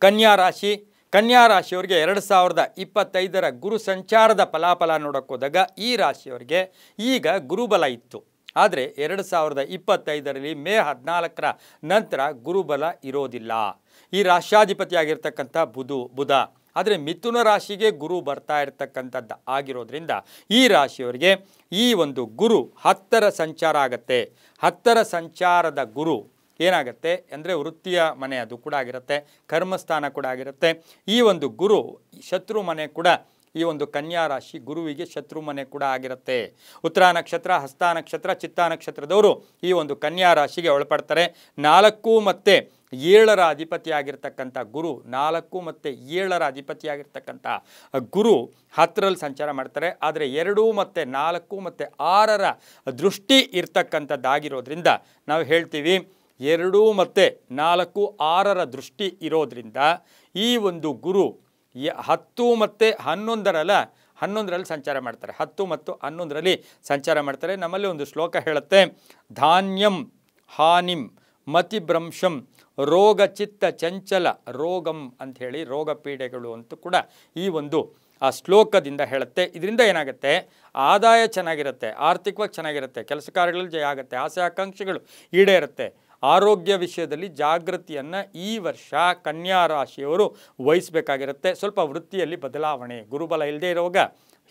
ಕನ್ಯಾ ರಾಶಿ. ಕನ್ಯಾ ರಾಶಿಯವರಿಗೆ 2025ರ ಗುರು ಸಂಚಾರದ ಫಲಾಫಲ ನೋಡೋಕೆ ಹೋದಾಗ ಈ ರಾಶಿಯವರಿಗೆ ಈಗ ಗುರುಬಲ ಇತ್ತು. ಆದರೆ 2025ರಲ್ಲಿ ಮೇ 14ರ ನಂತರ ಗುರುಬಲ ಇರೋದಿಲ್ಲ. ಈ ರಾಷ್ಟ್ರಾಧಿಪತಿಯಾಗಿರ್ತಕ್ಕಂಥ ಬುಧ ಆದರೆ ಮಿಥುನ ರಾಶಿಗೆ ಗುರು ಬರ್ತಾ ಇರ್ತಕ್ಕಂಥದ್ದು ಆಗಿರೋದ್ರಿಂದ ಈ ರಾಶಿಯವರಿಗೆ ಈ ಒಂದು ಗುರು 10ರ ಸಂಚಾರ ಆಗುತ್ತೆ. 10ರ ಸಂಚಾರದ ಗುರು ಏನಾಗುತ್ತೆ ಅಂದರೆ ವೃತ್ತಿಯ ಮನೆ ಅದು ಕೂಡ ಆಗಿರುತ್ತೆ, ಕರ್ಮಸ್ಥಾನ ಕೂಡ ಆಗಿರುತ್ತೆ. ಈ ಒಂದು ಗುರು ಶತ್ರು ಮನೆ ಕೂಡ ಈ ಒಂದು ಕನ್ಯಾ ರಾಶಿ ಗುರುವಿಗೆ ಶತ್ರು ಮನೆ ಕೂಡ ಆಗಿರುತ್ತೆ. ಉತ್ತರ ನಕ್ಷತ್ರ, ಹಸ್ತ ನಕ್ಷತ್ರ, ಚಿತ್ತ ನಕ್ಷತ್ರದವರು ಈ ಒಂದು ಕನ್ಯಾ ರಾಶಿಗೆ ಒಳಪಡ್ತಾರೆ. 4 ಮತ್ತು 7ರ ಅಧಿಪತಿಯಾಗಿರ್ತಕ್ಕಂಥ ಗುರು 4 ಮತ್ತು 7ರ ಅಧಿಪತಿಯಾಗಿರ್ತಕ್ಕಂಥ ಗುರು 10ರಲ್ಲಿ ಸಂಚಾರ ಮಾಡ್ತಾರೆ. ಆದರೆ 2 ಮತ್ತು 4 ಮತ್ತು 6ರ ದೃಷ್ಟಿ ಇರ್ತಕ್ಕಂಥದ್ದಾಗಿರೋದ್ರಿಂದ ನಾವು ಹೇಳ್ತೀವಿ 2 ಮತ್ತು 4, 6ರ ದೃಷ್ಟಿ ಇರೋದ್ರಿಂದ ಈ ಒಂದು ಗುರು 10 ಮತ್ತು 11ರಲ್ಲಿ ಸಂಚಾರ ಮಾಡ್ತಾರೆ. 10 ಮತ್ತು 11ರಲ್ಲಿ ಸಂಚಾರ ಮಾಡ್ತಾರೆ. ನಮ್ಮಲ್ಲಿ ಒಂದು ಶ್ಲೋಕ ಹೇಳುತ್ತೆ, ಧಾನ್ಯಂ ಹಾನಿಂ ಮತಿಭ್ರಂಶಂ ರೋಗ ಚಿತ್ತ ಚಂಚಲ ರೋಗಂ ಅಂಥೇಳಿ, ರೋಗ ಪೀಡೆಗಳು ಅಂತೂ ಕೂಡ ಈ ಒಂದು ಆ ಶ್ಲೋಕದಿಂದ ಹೇಳುತ್ತೆ. ಇದರಿಂದ ಏನಾಗುತ್ತೆ, ಆದಾಯ ಚೆನ್ನಾಗಿರುತ್ತೆ, ಆರ್ಥಿಕವಾಗಿ ಚೆನ್ನಾಗಿರುತ್ತೆ, ಕೆಲಸ ಕಾರ್ಯಗಳಲ್ಲಿ ಜಯ ಆಗುತ್ತೆ, ಆಸೆ ಆಕಾಂಕ್ಷೆಗಳು ಈಡೇರುತ್ತೆ. ಆರೋಗ್ಯ ವಿಷಯದಲ್ಲಿ ಜಾಗೃತಿಯನ್ನು ಈ ವರ್ಷ ಕನ್ಯಾ ರಾಶಿಯವರು ವಹಿಸಬೇಕಾಗಿರುತ್ತೆ. ಸ್ವಲ್ಪ ವೃತ್ತಿಯಲ್ಲಿ ಬದಲಾವಣೆ, ಗುರುಬಲ ಇಲ್ಲದೆ ಇರುವಾಗ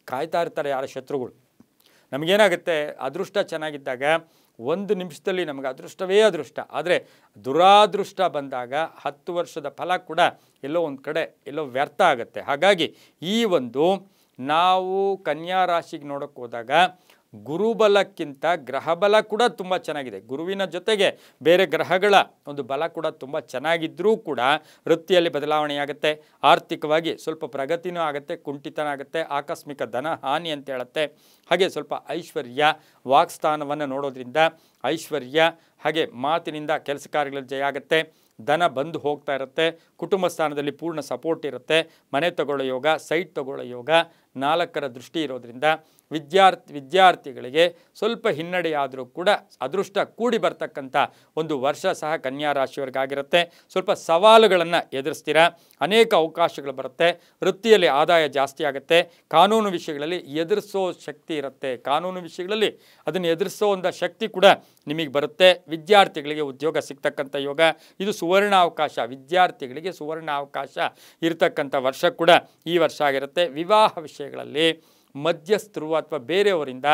ಕಾಯ್ತಾ ಇರ್ತಾರೆ ಯಾರ ಶತ್ರುಗಳು. ನಮಗೇನಾಗುತ್ತೆ, ಅದೃಷ್ಟ ಚೆನ್ನಾಗಿದ್ದಾಗ 1 ನಿಮಿಷದಲ್ಲಿ ನಮಗೆ ಅದೃಷ್ಟವೇ ಅದೃಷ್ಟ. ಆದರೆ ದುರಾದೃಷ್ಟ ಬಂದಾಗ 10 ವರ್ಷದ ಫಲ ಕೂಡ ಎಲ್ಲೋ ಒಂದು ಕಡೆ ಎಲ್ಲೋ ವ್ಯರ್ಥ ಆಗುತ್ತೆ. ಹಾಗಾಗಿ ಈ ಒಂದು ನಾವು ಕನ್ಯಾ ರಾಶಿಗೆ ನೋಡೋಕ್ಕೆ ಹೋದಾಗ ಗುರುಬಲಕ್ಕಿಂತ ಗ್ರಹಬಲ ಕೂಡ ತುಂಬ ಚೆನ್ನಾಗಿದೆ. ಗುರುವಿನ ಜೊತೆಗೆ ಬೇರೆ ಗ್ರಹಗಳ ಒಂದು ಬಲ ಕೂಡ ತುಂಬ ಚೆನ್ನಾಗಿದ್ದರೂ ಕೂಡ ವೃತ್ತಿಯಲ್ಲಿ ಬದಲಾವಣೆಯಾಗುತ್ತೆ, ಆರ್ಥಿಕವಾಗಿ ಸ್ವಲ್ಪ ಪ್ರಗತಿನೂ ಆಗುತ್ತೆ, ಕುಂಠಿತನ ಆಗುತ್ತೆ, ಆಕಸ್ಮಿಕ ಧನ ಹಾನಿ ಅಂತ ಹೇಳುತ್ತೆ. ಹಾಗೆ ಸ್ವಲ್ಪ ಐಶ್ವರ್ಯ, ವಾಕ್ಸ್ಥಾನವನ್ನು ನೋಡೋದ್ರಿಂದ ಐಶ್ವರ್ಯ, ಹಾಗೆ ಮಾತಿನಿಂದ ಕೆಲಸ ಕಾರ್ಯಗಳಲ್ಲಿ ಜಯ ಆಗುತ್ತೆ, ಧನ ಬಂದು ಹೋಗ್ತಾ ಇರುತ್ತೆ, ಕುಟುಂಬ ಸ್ಥಾನದಲ್ಲಿ ಪೂರ್ಣ ಸಪೋರ್ಟ್ ಇರುತ್ತೆ, ಮನೆ ತಗೊಳ್ಳೋ ಯೋಗ, ಸೈಟ್ ತಗೊಳ್ಳೋ ಯೋಗ, 4ರ ದೃಷ್ಟಿ ಇರೋದ್ರಿಂದ ವಿದ್ಯಾರ್ಥಿಗಳಿಗೆ ಸ್ವಲ್ಪ ಹಿನ್ನಡೆಯಾದರೂ ಕೂಡ ಅದೃಷ್ಟ ಕೂಡಿ ಬರ್ತಕ್ಕಂಥ ಒಂದು ವರ್ಷ ಸಹ ಕನ್ಯಾ ರಾಶಿಯವರಿಗಾಗಿರುತ್ತೆ. ಸ್ವಲ್ಪ ಸವಾಲುಗಳನ್ನು ಎದುರಿಸ್ತೀರಾ, ಅನೇಕ ಅವಕಾಶಗಳು ಬರುತ್ತೆ, ವೃತ್ತಿಯಲ್ಲಿ ಆದಾಯ ಜಾಸ್ತಿ ಆಗುತ್ತೆ, ಕಾನೂನು ವಿಷಯಗಳಲ್ಲಿ ಎದುರಿಸೋ ಶಕ್ತಿ ಇರುತ್ತೆ, ಕಾನೂನು ವಿಷಯಗಳಲ್ಲಿ ಅದನ್ನು ಎದುರಿಸೋ ಒಂದು ಶಕ್ತಿ ಕೂಡ ನಿಮಗೆ ಬರುತ್ತೆ. ವಿದ್ಯಾರ್ಥಿಗಳಿಗೆ ಉದ್ಯೋಗ ಸಿಗ್ತಕ್ಕಂಥ ಯೋಗ, ಇದು ಸುವರ್ಣ ಅವಕಾಶ, ವಿದ್ಯಾರ್ಥಿಗಳಿಗೆ ಸುವರ್ಣ ಅವಕಾಶ ಇರತಕ್ಕಂಥ ವರ್ಷ ಕೂಡ ಈ ವರ್ಷ ಆಗಿರುತ್ತೆ. ವಿವಾಹ ವಿಷಯಗಳಲ್ಲಿ ಮಧ್ಯಸ್ಥರು ಅಥವಾ ಬೇರೆಯವರಿಂದ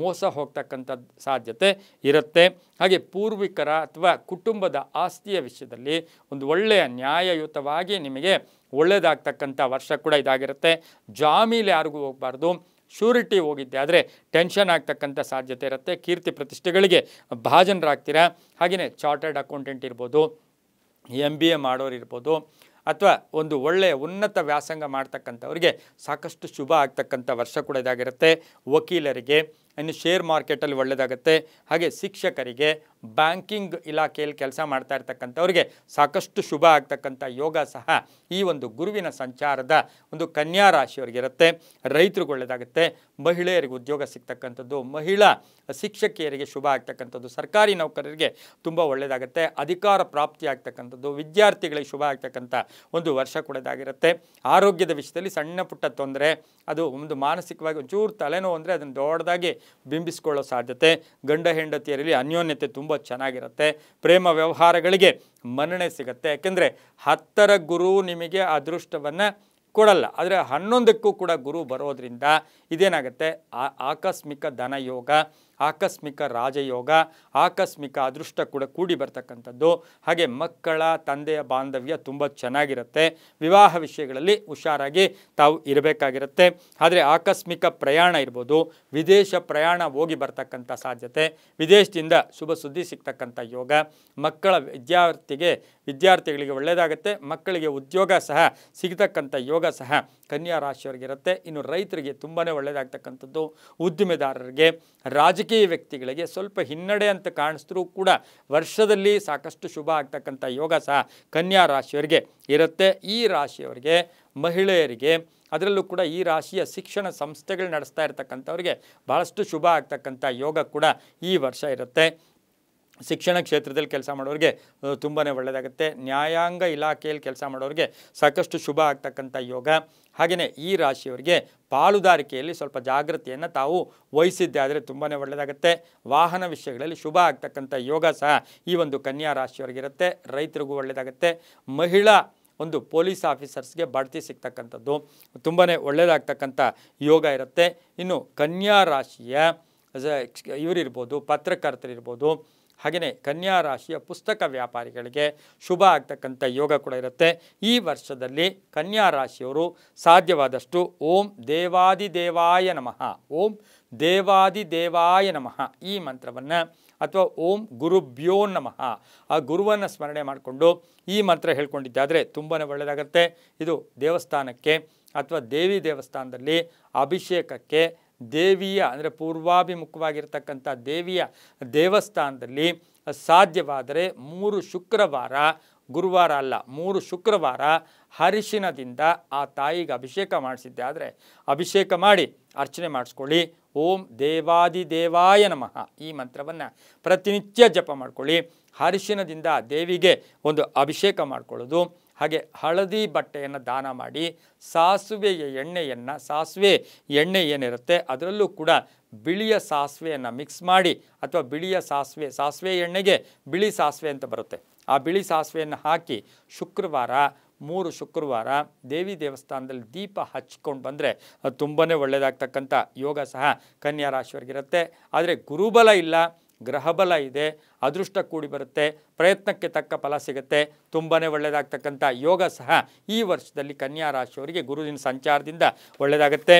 ಮೋಸ ಹೋಗ್ತಕ್ಕಂಥ ಸಾಧ್ಯತೆ ಇರುತ್ತೆ. ಹಾಗೆ ಪೂರ್ವಿಕರ ಅಥವಾ ಕುಟುಂಬದ ಆಸ್ತಿಯ ವಿಷಯದಲ್ಲಿ ಒಂದು ಒಳ್ಳೆಯ ನ್ಯಾಯಯುತವಾಗಿ ನಿಮಗೆ ಒಳ್ಳೆಯದಾಗ್ತಕ್ಕಂಥ ವರ್ಷ ಕೂಡ ಇದಾಗಿರುತ್ತೆ. ಜಾಮೀನು ಯಾರಿಗೂ ಹೋಗಬಾರ್ದು, ಶ್ಯೂರಿಟಿ ಹೋಗಿದ್ದೆ ಆದರೆ ಟೆನ್ಷನ್ ಆಗ್ತಕ್ಕಂಥ ಸಾಧ್ಯತೆ ಇರುತ್ತೆ. ಕೀರ್ತಿ ಪ್ರತಿಷ್ಠೆಗಳಿಗೆ ಭಾಜನರಾಗ್ತೀರಾ. ಹಾಗೆಯೇ ಚಾರ್ಟರ್ಡ್ ಅಕೌಂಟೆಂಟ್ ಇರ್ಬೋದು, MBA ಮಾಡೋರು ಇರ್ಬೋದು, ಅಥವಾ ಒಂದು ಒಳ್ಳೆಯ ಉನ್ನತ ವ್ಯಾಸಂಗ ಮಾಡ್ತಕ್ಕಂಥವ್ರಿಗೆ ಸಾಕಷ್ಟು ಶುಭ ಆಗ್ತಕ್ಕಂಥ ವರ್ಷ ಕೂಡ ಇದಾಗಿರುತ್ತೆ. ವಕೀಲರಿಗೆ, ಇನ್ನು ಶೇರ್ ಮಾರ್ಕೆಟಲ್ಲಿ ಒಳ್ಳೆಯದಾಗುತ್ತೆ. ಹಾಗೆ ಶಿಕ್ಷಕರಿಗೆ, ಬ್ಯಾಂಕಿಂಗ್ ಇಲಾಖೆಯಲ್ಲಿ ಕೆಲಸ ಮಾಡ್ತಾ ಇರ್ತಕ್ಕಂಥವ್ರಿಗೆ ಸಾಕಷ್ಟು ಶುಭ ಆಗ್ತಕ್ಕಂಥ ಯೋಗ ಸಹ ಈ ಒಂದು ಗುರುವಿನ ಸಂಚಾರದ ಒಂದು ಕನ್ಯಾ ರಾಶಿಯವರಿಗಿರುತ್ತೆ. ರೈತರಿಗೆ ಒಳ್ಳೆಯದಾಗುತ್ತೆ, ಮಹಿಳೆಯರಿಗೆ ಉದ್ಯೋಗ ಸಿಗ್ತಕ್ಕಂಥದ್ದು, ಮಹಿಳಾ ಶಿಕ್ಷಕಿಯರಿಗೆ ಶುಭ ಆಗ್ತಕ್ಕಂಥದ್ದು, ಸರ್ಕಾರಿ ನೌಕರರಿಗೆ ತುಂಬ ಒಳ್ಳೆಯದಾಗುತ್ತೆ, ಅಧಿಕಾರ ಪ್ರಾಪ್ತಿ ಆಗ್ತಕ್ಕಂಥದ್ದು, ವಿದ್ಯಾರ್ಥಿಗಳಿಗೆ ಶುಭ ಆಗ್ತಕ್ಕಂಥ ಒಂದು ವರ್ಷ ಕೂಡ ಇದಾಗಿರುತ್ತೆ. ಆರೋಗ್ಯದ ವಿಷಯದಲ್ಲಿ ಸಣ್ಣ ಪುಟ್ಟ ತೊಂದರೆ, ಅದು ಒಂದು ಮಾನಸಿಕವಾಗಿ ಒಂಚೂರು ತಲೆನೋವು ಅಂದರೆ ಅದನ್ನು ದೊಡ್ಡದಾಗಿ ಬಿಂಬಿಸ್ಕೊಳ್ಳೋ ಸಾಧ್ಯತೆ. ಗಂಡ ಹೆಂಡತಿಯರಲ್ಲಿ ಅನ್ಯೋನ್ಯತೆ ತುಂಬ ಚೆನ್ನಾಗಿರುತ್ತೆ. ಪ್ರೇಮ ವ್ಯವಹಾರಗಳಿಗೆ ಮನ್ನಣೆ ಸಿಗುತ್ತೆ. ಯಾಕೆಂದರೆ 10ರ ಗುರು ನಿಮಗೆ ಅದೃಷ್ಟವನ್ನು ಕೊಡಲ್ಲ, ಆದರೆ 11ಕ್ಕೂ ಕೂಡ ಗುರು ಬರೋದ್ರಿಂದ ಇದೇನಾಗುತ್ತೆ, ಆಕಸ್ಮಿಕ ಧನಯೋಗ, ಆಕಸ್ಮಿಕ ರಾಜಯೋಗ, ಆಕಸ್ಮಿಕ ಅದೃಷ್ಟ ಕೂಡ ಕೂಡಿ ಬರ್ತಕ್ಕಂಥದ್ದು. ಹಾಗೆ ಮಕ್ಕಳ ತಂದೆಯ ಬಾಂಧವ್ಯ ತುಂಬ ಚೆನ್ನಾಗಿರುತ್ತೆ. ವಿವಾಹ ವಿಷಯಗಳಲ್ಲಿ ಹುಷಾರಾಗಿ ತಾವು ಇರಬೇಕಾಗಿರುತ್ತೆ. ಆದರೆ ಆಕಸ್ಮಿಕ ಪ್ರಯಾಣ ಇರ್ಬೋದು, ವಿದೇಶ ಪ್ರಯಾಣ ಹೋಗಿ ಬರ್ತಕ್ಕಂಥ ಸಾಧ್ಯತೆ, ವಿದೇಶದಿಂದ ಶುಭ ಸುದ್ದಿ ಸಿಗ್ತಕ್ಕಂಥ ಯೋಗ, ಮಕ್ಕಳ ವಿದ್ಯಾರ್ಥಿಗಳಿಗೆ ಒಳ್ಳೆಯದಾಗುತ್ತೆ, ಮಕ್ಕಳಿಗೆ ಉದ್ಯೋಗ ಸಹ ಸಿಗ್ತಕ್ಕಂಥ ಯೋಗ ಸಹ ಕನ್ಯಾ ರಾಶಿಯವರಿಗಿರುತ್ತೆ. ಇನ್ನು ರೈತರಿಗೆ ತುಂಬಾ ಒಳ್ಳೆಯದಾಗ್ತಕ್ಕಂಥದ್ದು, ಉದ್ದಿಮೆದಾರರಿಗೆ, ರಾಜಕೀಯ ವ್ಯಕ್ತಿಗಳಿಗೆ ಸ್ವಲ್ಪ ಹಿನ್ನಡೆ ಅಂತ ಕಾಣಿಸಿದ್ರೂ ಕೂಡ ವರ್ಷದಲ್ಲಿ ಸಾಕಷ್ಟು ಶುಭ ಆಗ್ತಕ್ಕಂಥ ಯೋಗ ಸಹ ಕನ್ಯಾ ರಾಶಿಯವರಿಗೆ ಇರುತ್ತೆ. ಈ ರಾಶಿಯವರಿಗೆ, ಮಹಿಳೆಯರಿಗೆ, ಅದರಲ್ಲೂ ಕೂಡ ಈ ರಾಶಿಯ ಶಿಕ್ಷಣ ಸಂಸ್ಥೆಗಳು ನಡೆಸ್ತಾ ಇರ್ತಕ್ಕಂಥವ್ರಿಗೆ ಭಾಳಷ್ಟು ಶುಭ ಆಗ್ತಕ್ಕಂಥ ಯೋಗ ಕೂಡ ಈ ವರ್ಷ ಇರುತ್ತೆ. ಶಿಕ್ಷಣ ಕ್ಷೇತ್ರದಲ್ಲಿ ಕೆಲಸ ಮಾಡೋರಿಗೆ ತುಂಬಾ ಒಳ್ಳೆಯದಾಗುತ್ತೆ. ನ್ಯಾಯಾಂಗ ಇಲಾಖೆಯಲ್ಲಿ ಕೆಲಸ ಮಾಡೋರಿಗೆ ಸಾಕಷ್ಟು ಶುಭ ಆಗ್ತಕ್ಕಂಥ ಯೋಗ. ಹಾಗೆಯೇ ಈ ರಾಶಿಯವರಿಗೆ ಪಾಲುದಾರಿಕೆಯಲ್ಲಿ ಸ್ವಲ್ಪ ಜಾಗೃತಿಯನ್ನು ತಾವು ವಹಿಸಿದ್ದೆ ಆದರೆ ತುಂಬಾ ಒಳ್ಳೆಯದಾಗುತ್ತೆ. ವಾಹನ ವಿಷಯಗಳಲ್ಲಿ ಶುಭ ಆಗ್ತಕ್ಕಂಥ ಯೋಗ ಸಹ ಈ ಒಂದು ಕನ್ಯಾ ರಾಶಿಯವರಿಗಿರುತ್ತೆ. ರೈತರಿಗೂ ಒಳ್ಳೆಯದಾಗುತ್ತೆ. ಮಹಿಳಾ ಒಂದು ಪೊಲೀಸ್ ಆಫೀಸರ್ಸ್ಗೆ ಬಡ್ತಿ ಸಿಗ್ತಕ್ಕಂಥದ್ದು ತುಂಬಾ ಒಳ್ಳೆಯದಾಗ್ತಕ್ಕಂಥ ಯೋಗ ಇರುತ್ತೆ. ಇನ್ನು ಕನ್ಯಾ ರಾಶಿಯ ಇವರಿರ್ಬೋದು, ಪತ್ರಕರ್ತರಿರ್ಬೋದು, ಹಾಗೆಯೇ ಕನ್ಯಾ ರಾಶಿಯ ಪುಸ್ತಕ ವ್ಯಾಪಾರಿಗಳಿಗೆ ಶುಭ ಆಗ್ತಕ್ಕಂಥ ಯೋಗ ಕೂಡ ಇರುತ್ತೆ. ಈ ವರ್ಷದಲ್ಲಿ ಕನ್ಯಾ ರಾಶಿಯವರು ಸಾಧ್ಯವಾದಷ್ಟು ಓಂ ದೇವಾದಿದೇವಾಯ ನಮಃ, ಓಂ ದೇವಾದಿದೇವಾಯ ನಮಃ ಈ ಮಂತ್ರವನ್ನು ಅಥವಾ ಓಂ ಗುರುಭ್ಯೋ ನಮಃ ಆ ಗುರುವನ್ನು ಸ್ಮರಣೆ ಮಾಡಿಕೊಂಡು ಈ ಮಂತ್ರ ಹೇಳ್ಕೊಂಡಿದ್ದಾದರೆ ತುಂಬಾ ಒಳ್ಳೆಯದಾಗುತ್ತೆ. ಇದು ದೇವಸ್ಥಾನಕ್ಕೆ ಅಥವಾ ದೇವಿ ದೇವಸ್ಥಾನದಲ್ಲಿ ಅಭಿಷೇಕಕ್ಕೆ, ದೇವಿಯ ಅಂದರೆ ಪೂರ್ವಾಭಿಮುಖವಾಗಿರ್ತಕ್ಕಂಥ ದೇವಿಯ ದೇವಸ್ಥಾನದಲ್ಲಿ ಸಾಧ್ಯವಾದರೆ 3 ಶುಕ್ರವಾರ, ಗುರುವಾರ ಅಲ್ಲ 3 ಶುಕ್ರವಾರ ಅರಿಶಿನದಿಂದ ಆ ತಾಯಿಗೆ ಅಭಿಷೇಕ ಮಾಡಿಸಿದ್ದೆ ಆದರೆ ಅಭಿಷೇಕ ಮಾಡಿ ಅರ್ಚನೆ ಮಾಡಿಸ್ಕೊಳ್ಳಿ. ಓಂ ದೇವಾದಿದೇವಾಯ ನಮಃ ಈ ಮಂತ್ರವನ್ನು ಪ್ರತಿನಿತ್ಯ ಜಪ ಮಾಡ್ಕೊಳ್ಳಿ. ಅರಿಶಿನದಿಂದ ದೇವಿಗೆ ಒಂದು ಅಭಿಷೇಕ ಮಾಡ್ಕೊಳ್ಳೋದು. ಹಾಗೆ ಹಳದಿ ಬಟ್ಟೆಯನ್ನು ದಾನ ಮಾಡಿ ಸಾಸಿವೆಯ ಎಣ್ಣೆಯನ್ನು, ಸಾಸಿವೆ ಎಣ್ಣೆ ಏನಿರುತ್ತೆ ಅದರಲ್ಲೂ ಕೂಡ ಬಿಳಿಯ ಸಾಸಿವೆಯನ್ನು ಮಿಕ್ಸ್ ಮಾಡಿ ಅಥವಾ ಬಿಳಿಯ ಸಾಸಿವೆ ಎಣ್ಣೆಗೆ ಬಿಳಿ ಸಾಸಿವೆ ಅಂತ ಬರುತ್ತೆ, ಆ ಬಿಳಿ ಸಾಸಿವೆಯನ್ನು ಹಾಕಿ ಶುಕ್ರವಾರ 3 ಶುಕ್ರವಾರ ದೇವಿ ದೇವಸ್ಥಾನದಲ್ಲಿ ದೀಪ ಹಚ್ಕೊಂಡು ಬಂದರೆ ಅದು ತುಂಬಾ ಒಳ್ಳೆಯದಾಗ್ತಕ್ಕಂಥ ಯೋಗ ಸಹ ಕನ್ಯಾ ರಾಶಿಯವರಿಗಿರುತ್ತೆ. ಆದರೆ ಗುರುಬಲ ಇಲ್ಲ, ಗ್ರಹಬಲ ಇದೆ, ಅದೃಷ್ಟ ಕೂಡಿ ಬರುತ್ತೆ, ಪ್ರಯತ್ನಕ್ಕೆ ತಕ್ಕ ಫಲ ಸಿಗುತ್ತೆ, ತುಂಬಾ ಒಳ್ಳೆಯದಾಗ್ತಕ್ಕಂಥ ಯೋಗ ಸಹ ಈ ವರ್ಷದಲ್ಲಿ ಕನ್ಯಾ ರಾಶಿಯವರಿಗೆ ಗುರುವಿನ ಸಂಚಾರದಿಂದ ಒಳ್ಳೆಯದಾಗುತ್ತೆ.